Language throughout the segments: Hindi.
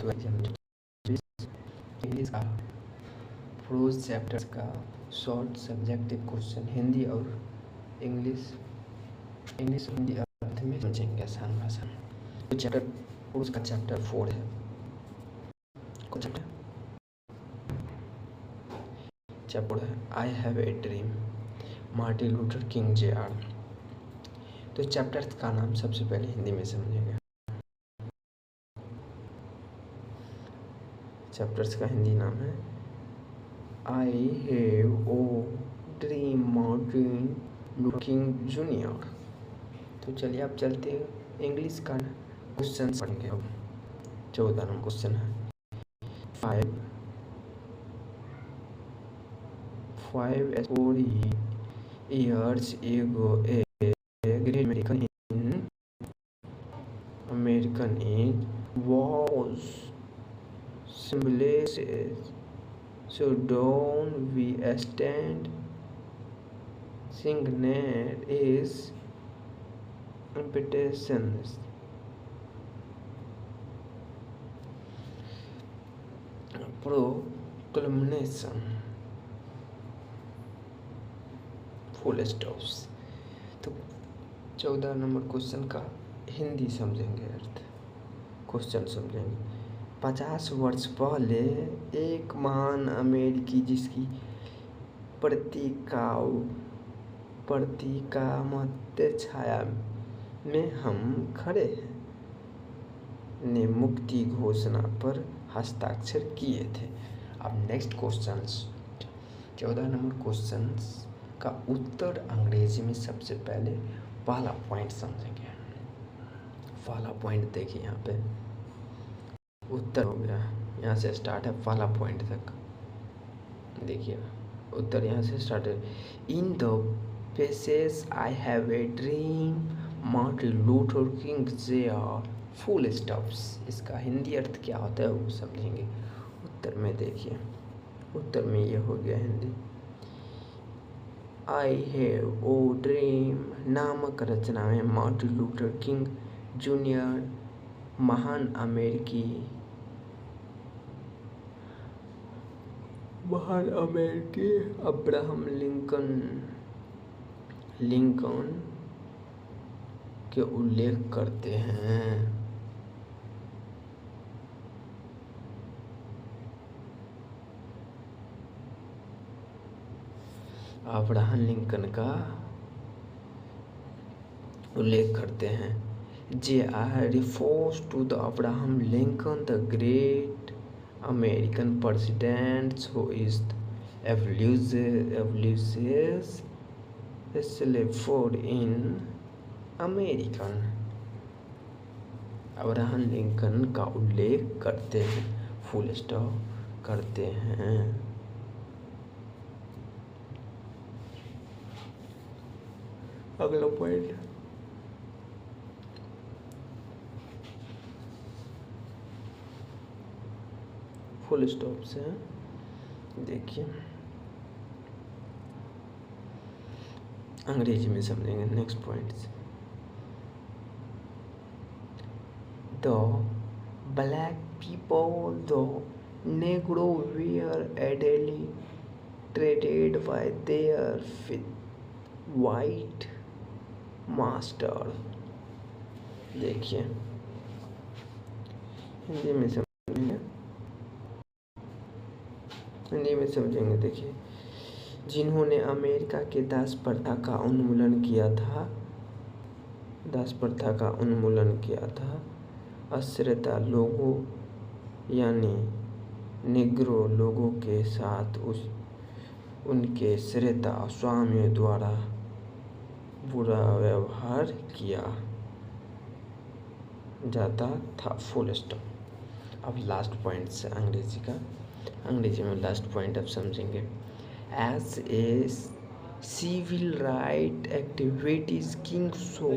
तो इंग्लिश का प्रोज चैप्टर्स का शॉर्ट सब्जेक्टिव क्वेश्चन हिंदी और इंग्लिश हिंदी अर्थ में समझेंगे आसान भाषा में। तो चैप्टर प्रोज का चैप्टर 4 है। कौन चैप्टर? चैप्टर है I have a dream, Martin Luther King Jr। तो चैप्टर का नाम सबसे पहले हिंदी में समझेंगे। चैप्टर्स का हिंदी नाम है I have a dream, Martin Luther King Jr। तो चलिए आप चलते हैं इंग्लिश का क्वेश्चन पढ़ेंगे। अब 14 नंबर क्वेश्चन है। Five years ago, a great American in was symbolized. So down we stand, signet is invitations. Proclamation, full stops. तो 14 नंबर क्वेश्चन का हिंदी समझेंगे, अर्थ क्वेश्चन समझेंगे। 50 वर्ष पहले एक महान अमेरिकी जिसकी प्रतीकात्मक छाया में हम खड़े हैं, ने मुक्ति घोषणा पर हस्ताक्षर किए थे। अब नेक्स्ट क्वेश्चंस 14 नंबर क्वेश्चंस का उत्तर अंग्रेजी में सबसे पहले पहला पॉइंट समझेंगे। पहला पॉइंट देखिए, यहाँ पे उत्तर हो गया, यहाँ से स्टार्ट है पहला पॉइंट तक। देखिए उत्तर यहाँ से स्टार्ट है। In the passage I have a dream, Martin Luther King Jr। Full stops. इसका हिंदी अर्थ क्या होता है वो समझेंगे। उत्तर में देखिए, उत्तर में ये हो गया Hindi. I have a dream नामक रचना में मार्टिन लूथर किंग Jr। महान अमेरिकी अब्राहम लिंकन के उल्लेख करते हैं। अब्राहम लिंकन का उल्लेख करते हैं। Jr refers to the Abraham Lincoln, the great American president who is abolishes slavery in American। Abraham Lincoln का उल्लेख करते हैं, फुल स्टॉप करते हैं। अगला पॉइंट फुल स्टॉप से देखिए, अंग्रेजी में समझेंगे। Next point, the black people the negro were sadly traded by their white master. देखिए हिंदी में समझेंगे। देखिए, जिन्होंने अमेरिका के दास प्रथा का उन्मूलन किया था, अश्रद्धा लोगों यानी निग्रो लोगों के साथ उनके श्रेता स्वामियों द्वारा बुरा व्यवहार किया जाता था। Full stop. अब लास्ट पॉइंट से अंग्रेजी में लास्ट पॉइंट अब समझेंगे। As a civil right activities King show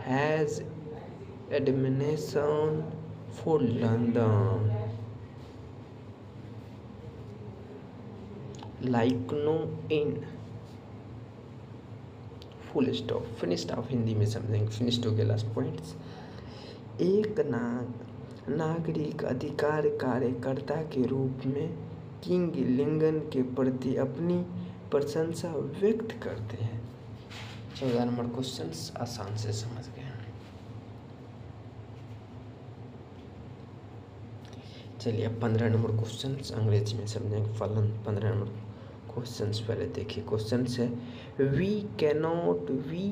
has admiration for London like no in. Full stop. Finished आप हिंदी में समझेंगे। फिनिश्ड हो गया लास्ट पॉइंट्स। एक नागरिक अधिकार कार्यकर्ता के रूप में किंग लिंगन के प्रति अपनी प्रशंसा व्यक्त करते हैं। 14 नंबर क्वेश्चन आसान से समझ गए। चलिए अब 15 नंबर क्वेश्चन अंग्रेजी में समझेंगे। फलन 15 नंबर क्वेश्चन पहले देखिए। क्वेश्चन है we cannot be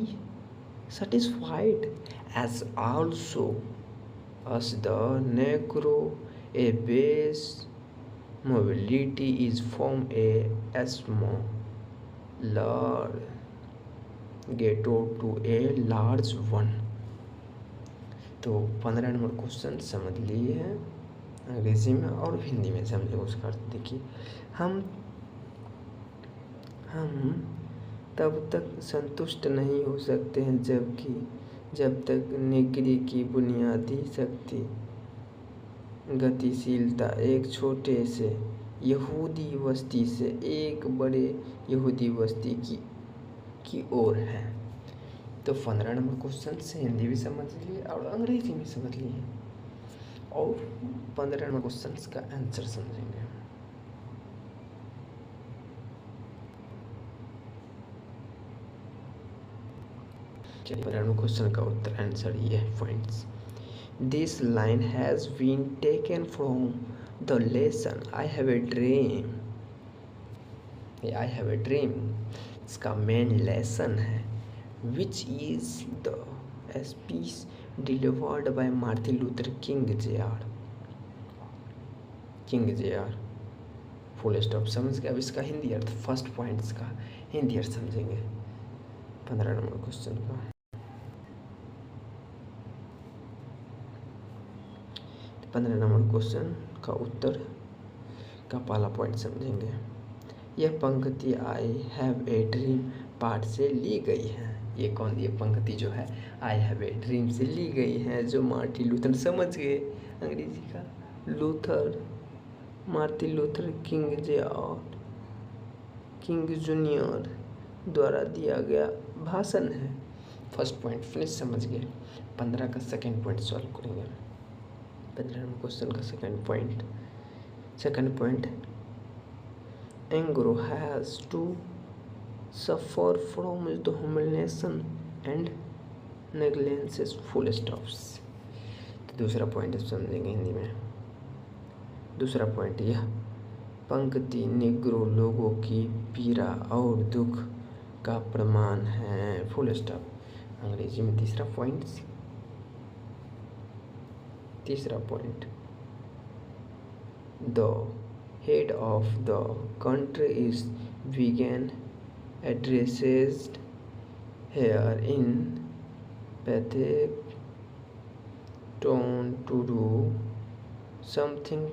satisfied as also as the negro a base mobility is from a smaller ghetto to a large one। तो 15 नंबर क्वेश्चन समझ लिए हैं अंग्रेजी में और हिंदी में समझे। उसका अर्थ देखिए, हम तब तक संतुष्ट नहीं हो सकते हैं जब तक नेगरी की बुनियादी शक्ति गतिशीलता एक छोटे से यहूदी बस्ती से एक बड़े यहूदी बस्ती की ओर है। तो 15 नंबर क्वेश्चन से हिंदी भी समझ लिए और अंग्रेजी में समझ लिए और 15 नंबर क्वेश्चन का आंसर समझेंगे। चलिए 15 नंबर क्वेश्चन का उत्तर आंसर ये है points. This line has been taken from the lesson I have a dream. I have a dream इसका मेन लेसन है which is the speech delivered by Martin Luther King JR. Full stop. समझ गए। अब इसका हिंदी अर्थ फर्स्ट पॉइंट्स का हिंदी अर्थ समझेंगे 15 नंबर क्वेश्चन का। 15 नंबर क्वेश्चन का उत्तर का पहला पॉइंट समझेंगे। यह पंक्ति आई हैव ए ड्रीम पार्ट से ली गई है। ये पंक्ति जो है आई हैव ए ड्रीम से ली गई है, जो मार्टिन लूथर, समझ गए अंग्रेजी का, मार्टिन लूथर किंग जूनियर द्वारा दिया गया भाषण है। फर्स्ट पॉइंट फिनिश, समझ गए। 15 का सेकेंड पॉइंट सॉल्व करेंगे। 15 नंबर क्वेश्चन का second point Negro has to suffer from the humiliation and negligence full stops. तो दूसरा पॉइंट समझेंगे हिंदी में। दूसरा पॉइंट, यह पंक्ति निग्रो लोगों की पीड़ा और दुख का प्रमाण है फुल स्टॉप अंग्रेजी में। तीसरा point the head of the country is बिगेन addressed here in pathetic tone to do something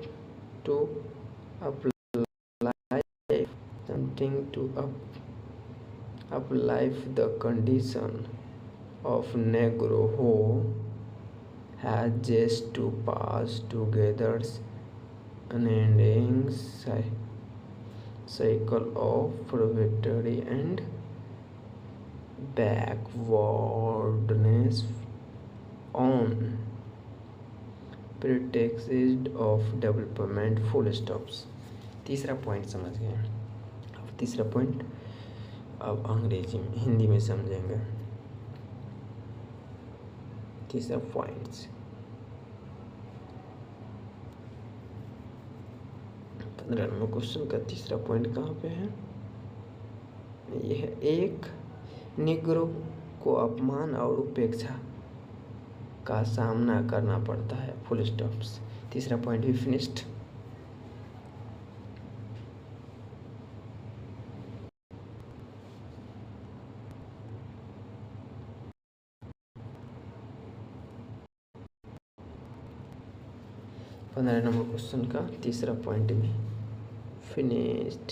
to uplift the condition of Negro who has just to pass together unending cycle of poverty and backwardness on pretext of development full stops। तीसरा पॉइंट समझ गए। अब तीसरा पॉइंट अब अंग्रेजी में हिंदी में समझेंगे। तीसरा पॉइंट 15 नंबर क्वेश्चन का तीसरा पॉइंट कहाँ पे है? यह एक निग्रो को अपमान और उपेक्षा का सामना करना पड़ता है फुल स्टॉप्स। तीसरा पॉइंट भी फिनिश्ड। पंद्रह नंबर क्वेश्चन का तीसरा पॉइंट भी फिनिश्ड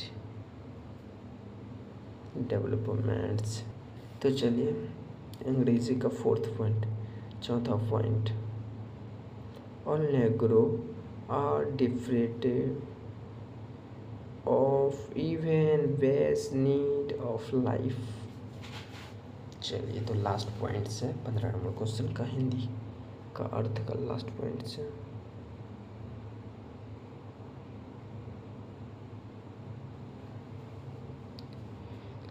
डेवलपमेंट्स। तो चलिए अंग्रेजी का चौथा point all negro are deprived of even base need of life. चलिए तो लास्ट पॉइंट है 15 नंबर क्वेश्चन का हिंदी का अर्थ का लास्ट पॉइंट है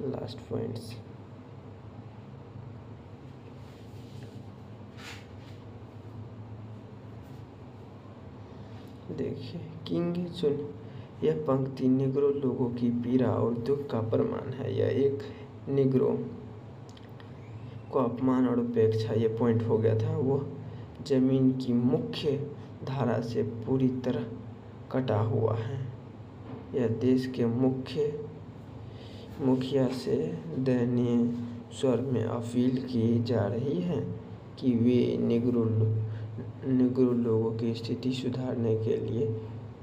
लास्ट पॉइंट्स देखिए, किंग चुन यह पंक्ति निग्रो लोगों की पीड़ा और दुख का प्रमाण है। यह एक निग्रो को अपमान और उपेक्षा, ये पॉइंट हो गया था, वो जमीन की मुख्य धारा से पूरी तरह कटा हुआ है। यह देश के मुखिया से दयनीय स्वर में अपील की जा रही है कि वे निग्रो लोगों की स्थिति सुधारने के लिए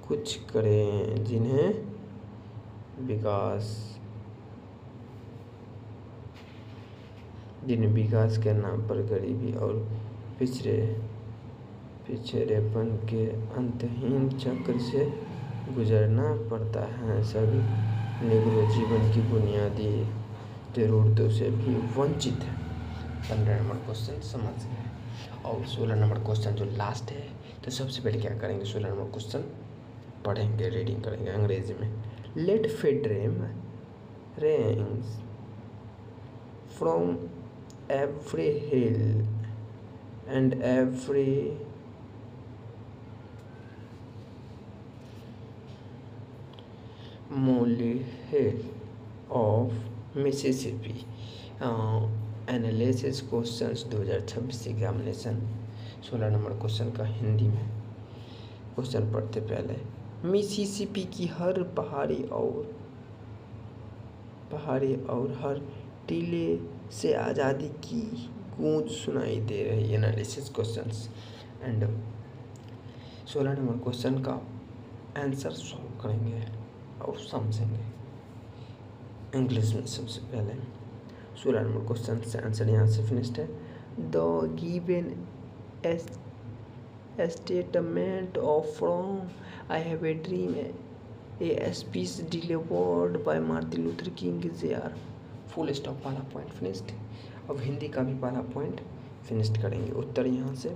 कुछ करें, जिन्हें विकास के नाम पर गरीबी और पिछड़ेपन के अंतहीन चक्र से गुजरना पड़ता है। सभी निग्रो जीवन की बुनियादी ज़रूरतों से भी वंचित है। 15 नंबर क्वेश्चन समझ गए। और 16 नंबर क्वेश्चन जो लास्ट है, तो सबसे पहले क्या करेंगे, 16 नंबर क्वेश्चन पढ़ेंगे, रीडिंग करेंगे अंग्रेजी में। Let freedom rings from every hill and every molehill of Mississippi। Analysis questions 2026 examination 16 number question का हिंदी में क्वेश्चन पढ़ते पहले। मिसिसिपी की हर पहाड़ी और हर टीले से आज़ादी की गूंज सुनाई दे रही। Analysis questions and 16 number question का आंसर सॉल्व करेंगे और समझेंगे इंग्लिश में। सबसे पहले 16 नंबर क्वेश्चन से आंसर यहाँ से फिनिश्ड है। The given statement of from I have a dream a speech delivered by Martin Luther King junior full stop वाला पॉइंट फिनिश्ड। अब हिंदी का भी वाला पॉइंट फिनिश्ड करेंगे। उत्तर यहाँ से,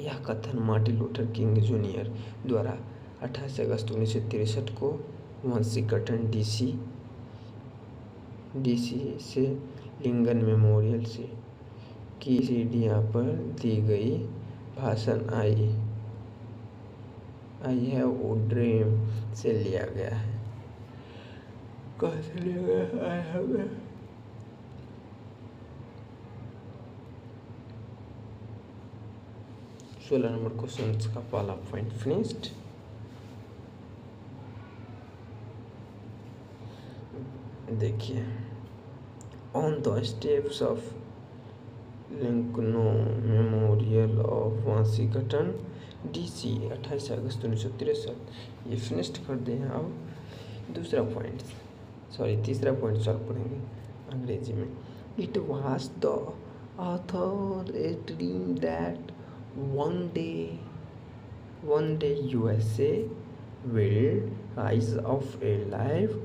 यह कथन मार्टिन लूथर किंग जूनियर द्वारा 28 अगस्त 1963 को वाशिंगटन डीसी से लिंकन मेमोरियल से की सीढ़ियाँ पर दी गई भाषण आई हैव ए ड्रीम से लिया गया है। कहाँ से लिया गया? आई हैव ए 16 नंबर क्वेश्चन का पहला पॉइंट फिनिश्ड। देखिए, on the steps of Lincoln memorial of Washington DC 28 अगस्त 1963, ये फिनिश्ड कर दें। अब तीसरा पॉइंट सॉल्व करेंगे अंग्रेजी में। It was the author a dream that one day USA will rise of a life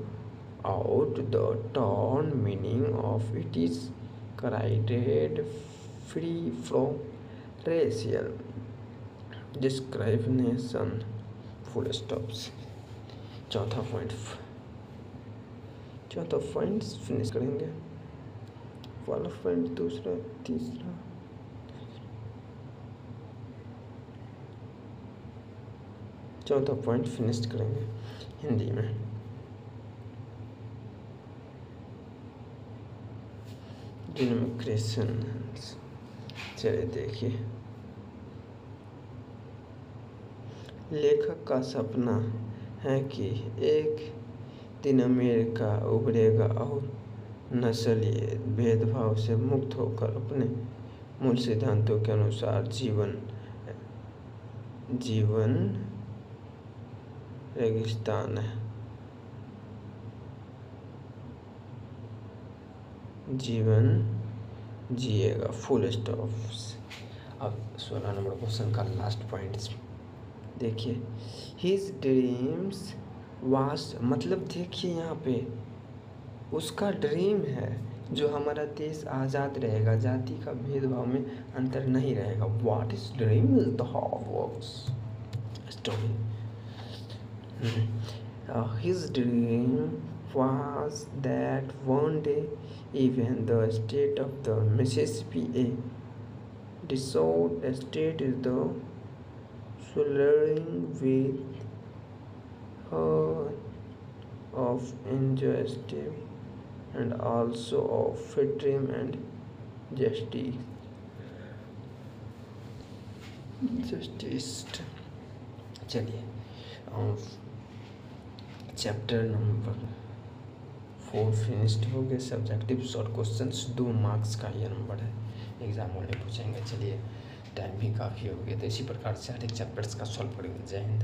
out the torn meaning of it is created free from racial discrimination full stops। चौथा पॉइंट फिनिश करेंगे। वाला पॉइंट दूसरा तीसरा चौथा पॉइंट फिनिश करेंगे हिंदी में। डेमोक्रेसी। चलिए देखिए, लेखक का सपना है कि एक दिन अमेरिका उभरेगा और नस्लीय भेदभाव से मुक्त होकर अपने मूल सिद्धांतों के अनुसार जीवन रेगिस्तान है, जीवन जिएगा फुल स्टॉप। अब 16 नंबर क्वेश्चन का लास्ट पॉइंट देखिए। हिज ड्रीम्स वास, मतलब देखिए यहाँ पे उसका ड्रीम है जो हमारा देश आज़ाद रहेगा, जाति का भेदभाव में अंतर नहीं रहेगा। What is dream is the how works story. His dream was that one day, even the state of the Mississippi, a desolate state, is the swelling with her of injustice and also of freedom and justice. Justice. चलिए, चैप्टर नंबर 4 फिनिश्ड हो गए। सब्जेक्टिव शॉर्ट क्वेश्चंस 2 मार्क्स का ये नंबर है, एग्जाम में पूछेंगे। चलिए, टाइम भी काफ़ी हो गया, तो इसी प्रकार से हर एक चैप्टर्स का सॉल्व करेंगे। जय हिंद।